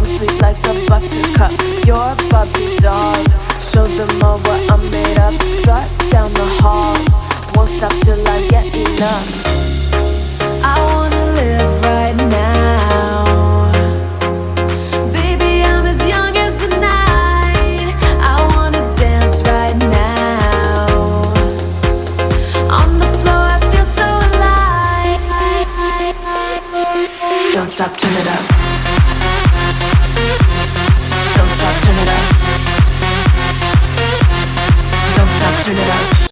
I'm sweet like a buttercup. You're a Barbie doll. Show them all what I'm made of. Strut down the hall. Won't stop till I get enough. I wanna live right now. Baby, I'm as young as the night. I wanna dance right now. On the floor, I feel so alive. Don't stop, turn it up. Don't stop, turn it up. Don't stop, turn it up.